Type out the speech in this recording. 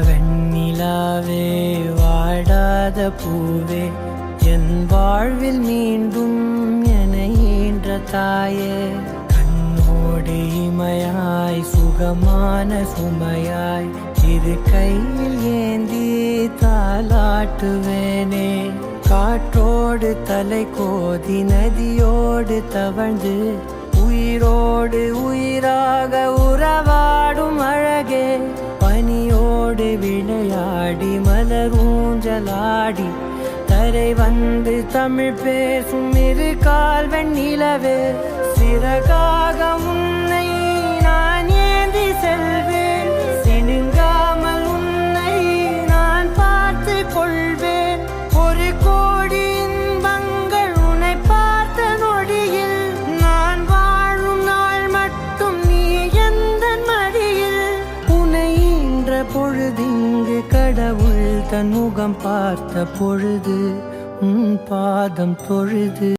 வெண்ணிலாவே வாடாத பூவே என் வாழ்வில் மீண்டும் என ஈன்ற தாயே கண்ணோடு இமையாய் சுகமான சுமையாய் இரு கையில் ஏந்தி தாலாட்டுவேனே காற்றோடு தலை கோதி நதியோடு தவழ்ந்து உயிரோடு உயிராக உறவாடும் அழகே பனியோடு விளையாடி மலரூஞ்சலாடி தரை வந்து தமிழ் பேசும் இரு கால் வெண்ணிலவே சிறகாக உன்னை நான் ஏந்தி செல்வேன் சினுங்காமல் உன்னை நான் பார்த்து கொள்வேன் ஒரு கோடி இன்பங்கள் உன்னை பார்த்த நொடியில் நான் வாழும் நாள் மட்டும் நீ எந்த மடியில் உன்னை ஈன்ற பொழுதிங்கு கடவுள் தன் முகம் பார்த்த பொழுது உன் பாதம் தொழுது